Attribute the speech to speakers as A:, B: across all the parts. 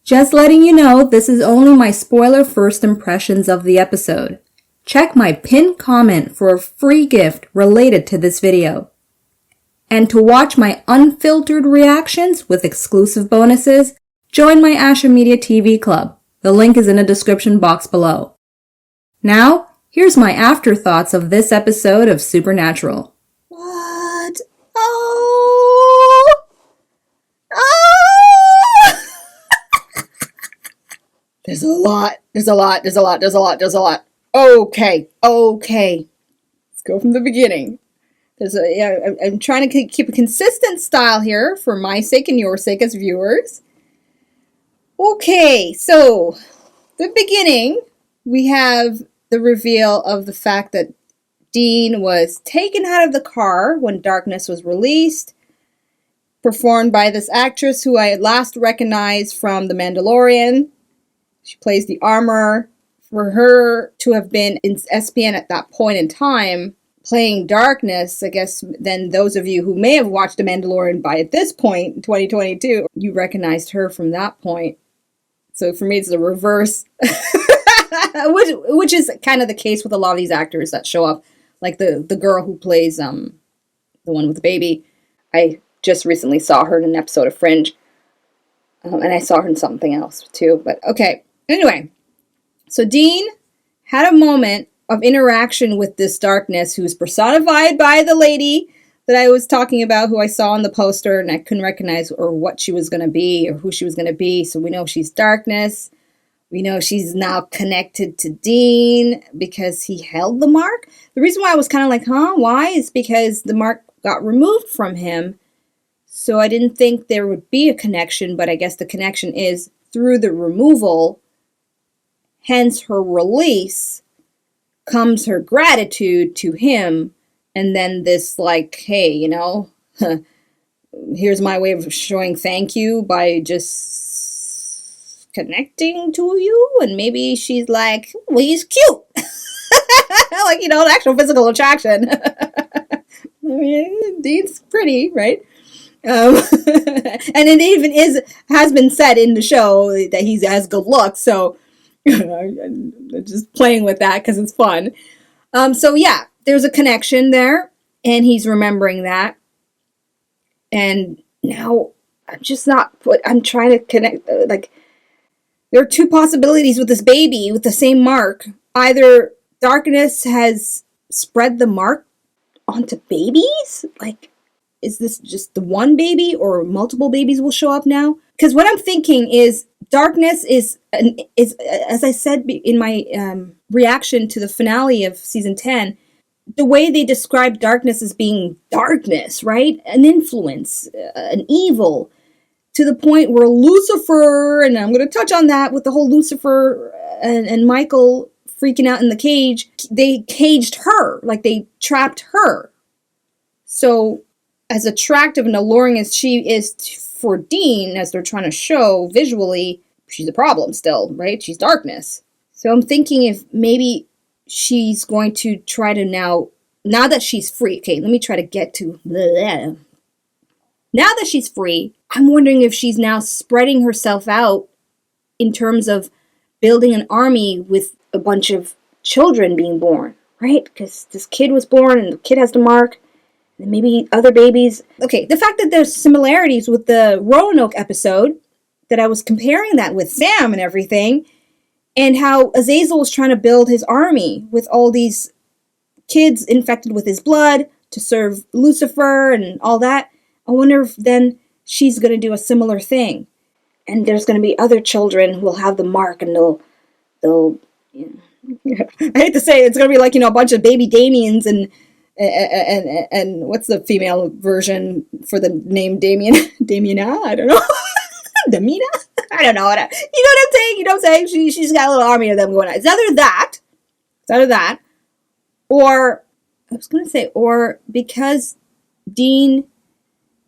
A: Just letting you know, this is only my spoiler first impressions of the episode. Check my pinned comment for a free gift related to this video. And to watch my unfiltered reactions with exclusive bonuses, join my Asha Media TV Club. The link is in the description box below. Now, here's my afterthoughts of this episode of Supernatural.
B: What? Oh! There's a lot. Okay. Let's go from the beginning. I'm trying to keep a consistent style here for my sake and your sake as viewers. Okay, so the beginning, we have the reveal of the fact that Dean was taken out of the car when darkness was released, performed by this actress who I last recognized from The Mandalorian. She plays the armor. For her to have been in SPN at that point in time, playing darkness, I guess then those of you who may have watched The Mandalorian by at this point, in 2022, you recognized her from that point. So for me, it's the reverse, which is kind of the case with a lot of these actors that show up, like the girl who plays the one with the baby. I just recently saw her in an episode of Fringe, and I saw her in something else too. But okay, anyway. So Dean had a moment of interaction with this darkness who's personified by the lady that I was talking about, who I saw on the poster, and I couldn't recognize or what she was going to be or who she was going to be. So we know she's darkness. We know she's now connected to Dean because he held the mark. The reason why I was kind of like, why? Is because the mark got removed from him. So I didn't think there would be a connection, but I guess the connection is through the removal. Hence her release comes her gratitude to him. And then this like, hey, here's my way of showing thank you by just connecting to you. And maybe she's like, well, he's cute. Like, the actual physical attraction. I mean, Dean's pretty, right? And it even has been said in the show that he has good looks. So I'm just playing with that because it's fun. So yeah, there's a connection there, and he's remembering that. And now I'm trying to connect. Like, there are two possibilities with this baby with the same mark. Either darkness has spread the mark onto babies. Like, is this just the one baby, or multiple babies will show up now? Because what I'm thinking is darkness is, as I said in my reaction to the finale of season 10, the way they describe darkness as being darkness, right? An influence, an evil, to the point where Lucifer, and I'm going to touch on that with the whole Lucifer and Michael freaking out in the cage, they caged her, like they trapped her. So as attractive and alluring as she is for Dean, as they're trying to show visually, she's a problem still, right? She's darkness. So I'm thinking if maybe she's going to try to now that she's free. Okay, let me try to get to now that she's free, I'm wondering if she's now spreading herself out in terms of building an army with a bunch of children being born, right? Because this kid was born and the kid has the mark. And maybe other babies. Okay, the fact that there's similarities with the Roanoke episode, that I was comparing that with Sam and everything, and how Azazel was trying to build his army with all these kids infected with his blood to serve Lucifer and all that. I wonder if then she's going to do a similar thing. And there's going to be other children who will have the mark, and they'll I hate to say it, it's going to be like, a bunch of baby Damiens and what's the female version for the name Damien? Damiena? I don't know. Damina? I don't know. You know what I'm saying? She's got a little army of them going on. It's either that, or I was going to say, or because Dean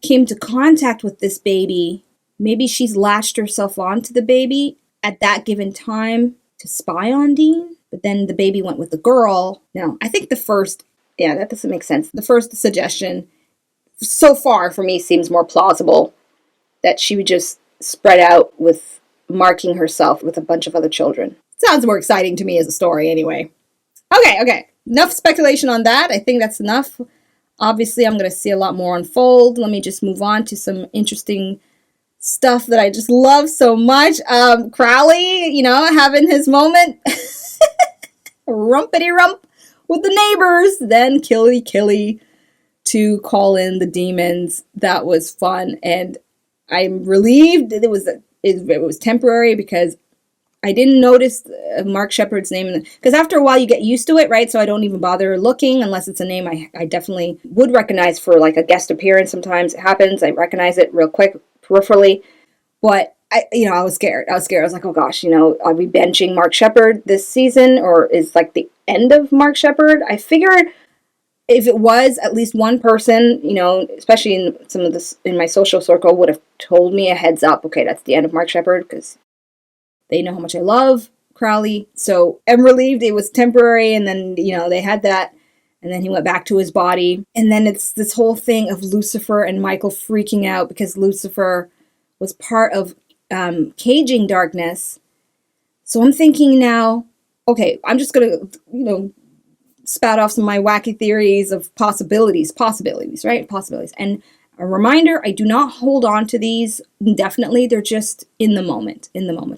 B: came to contact with this baby, maybe she's latched herself onto the baby at that given time to spy on Dean, but then the baby went with the girl. Now, I think that doesn't make sense. The first suggestion, so far for me, seems more plausible, that she would just spread out with marking herself with a bunch of other children. Sounds more exciting to me as a story anyway. Okay. Enough speculation on that. I think that's enough. Obviously, I'm going to see a lot more unfold. Let me just move on to some interesting stuff that I just love so much. Crowley, having his moment. Rumpity rump with the neighbors. Then killy to call in the demons. That was fun. And I'm relieved that it was temporary because I didn't notice Mark Shepard's name. Because after a while you get used to it, right? So I don't even bother looking unless it's a name I definitely would recognize for like a guest appearance. Sometimes it happens. I recognize it real quick peripherally. But I was scared. I was like, oh gosh, are we benching Mark Shepard this season, or is like the end of Mark Shepard? I figured if it was, at least one person, especially in some of this in my social circle, would have told me a heads up. Okay, that's the end of Mark Shepard, because they know how much I love Crowley. So I'm relieved it was temporary, and then they had that, and then he went back to his body, and then it's this whole thing of Lucifer and Michael freaking out because Lucifer was part of caging darkness. So I'm thinking now, okay, I'm just gonna, spout off some of my wacky theories of possibilities, right? Possibilities. And a reminder, I do not hold on to these indefinitely. They're just in the moment.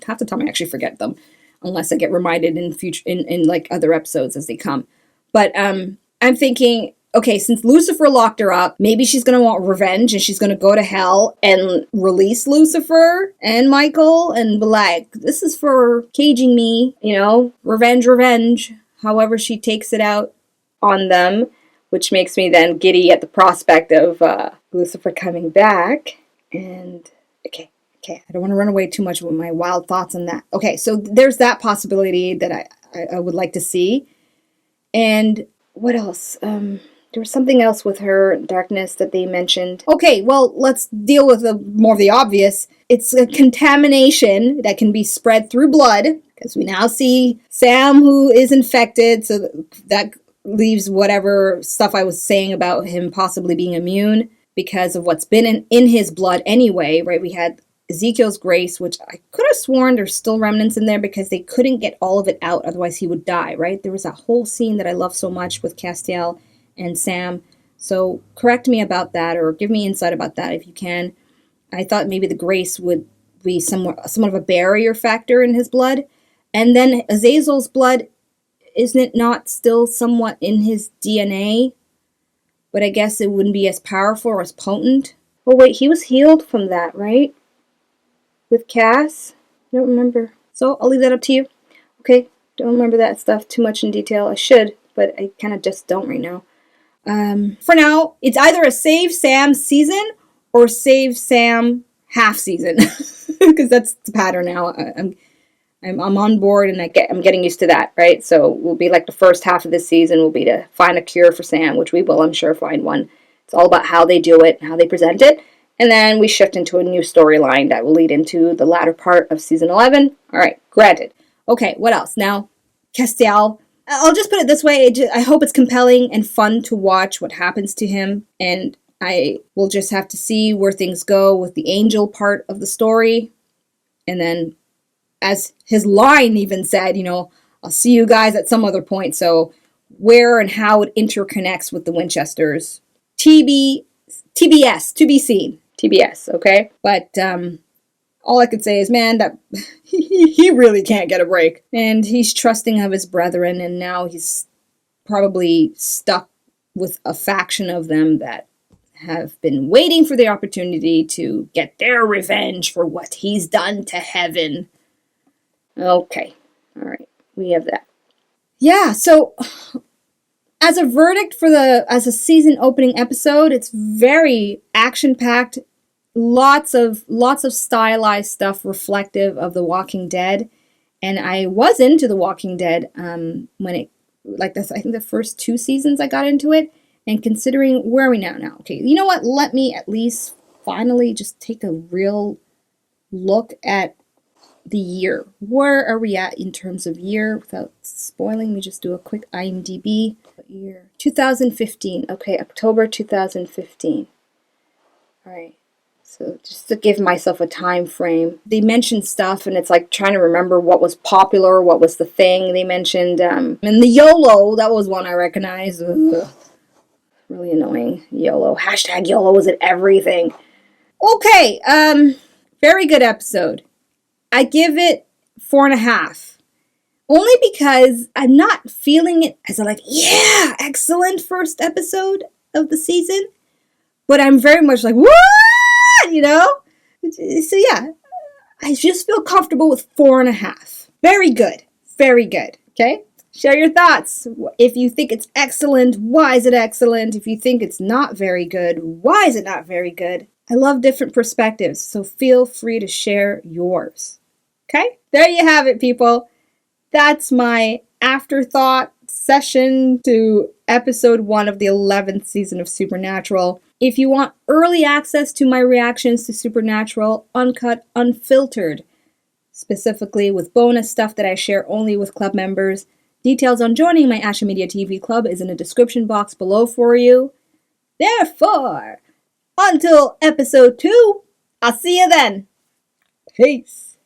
B: Half the time I actually forget them, unless I get reminded in future, in like other episodes as they come. But I'm thinking, okay, since Lucifer locked her up, maybe she's going to want revenge and she's going to go to hell and release Lucifer and Michael and be like, this is for caging me, revenge, however she takes it out on them, which makes me then giddy at the prospect of Lucifer coming back. And, okay, I don't want to run away too much with my wild thoughts on that. Okay, so there's that possibility that I would like to see. And what else? There was something else with her darkness that they mentioned. Okay, well, let's deal with more of the obvious. It's a contamination that can be spread through blood, because we now see Sam, who is infected, so that leaves whatever stuff I was saying about him possibly being immune because of what's been in his blood anyway, right? We had Ezekiel's grace, which I could have sworn there's still remnants in there because they couldn't get all of it out, otherwise he would die, right? There was that whole scene that I love so much with Castiel and Sam. So correct me about that, or give me insight about that if you can. I thought maybe the grace would be somewhat of a barrier factor in his blood. And then Azazel's blood, isn't it not still somewhat in his DNA? But I guess it wouldn't be as powerful or as potent. Oh wait, he was healed from that, right? With Cass? I don't remember. So I'll leave that up to you. Okay, don't remember that stuff too much in detail. I should, but I kind of just don't right now. For now, it's either a Save Sam season or Save Sam half season, because that's the pattern now. I'm on board, and I'm getting used to that, right? So we'll be like the first half of this season will be to find a cure for Sam, which we will, I'm sure, find one. It's all about how they do it, how they present it, and then we shift into a new storyline that will lead into the latter part of season 11. All right, granted. Okay, what else? Now, Castiel. I'll just put it this way. I hope it's compelling and fun to watch what happens to him. And I will just have to see where things go with the angel part of the story. And then, as his line even said, I'll see you guys at some other point. So where and how it interconnects with the Winchesters. TBS, to be seen. TBS, okay? But all I could say is, man, that he really can't get a break. And he's trusting of his brethren, and now he's probably stuck with a faction of them that have been waiting for the opportunity to get their revenge for what he's done to heaven. Okay, all right, we have that. Yeah, so as a verdict as a season opening episode, it's very action-packed. Lots of stylized stuff reflective of The Walking Dead. And I was into The Walking Dead when it, like this, I think the first 2 seasons I got into it. And considering where are we now? Okay, you know what? Let me at least finally just take a real look at the year. Where are we at in terms of year? Without spoiling, let me just do a quick IMDb. What year? 2015. Okay, October 2015. All right. So just to give myself a time frame. They mentioned stuff and it's like trying to remember what was popular, what was the thing. They mentioned, and the YOLO, that was one I recognized. Ugh, really annoying. YOLO. Hashtag YOLO is at everything. Okay, very good episode. I give it 4.5. Only because I'm not feeling it as a yeah, excellent first episode of the season. But I'm very much like, what? So yeah, I just feel comfortable with 4.5. Very good. Very good. Okay? Share your thoughts. If you think it's excellent, why is it excellent? If you think it's not very good, why is it not very good? I love different perspectives, so feel free to share yours. Okay? There you have it, people. That's my afterthought session to episode 1 of the 11th season of Supernatural. If you want early access to my reactions to Supernatural, uncut, unfiltered, specifically with bonus stuff that I share only with club members, details on joining my Asha Media TV club is in the description box below for you. Therefore, until episode 2, I'll see you then. Peace.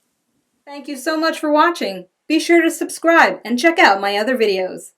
A: Thank you so much for watching. Be sure to subscribe and check out my other videos.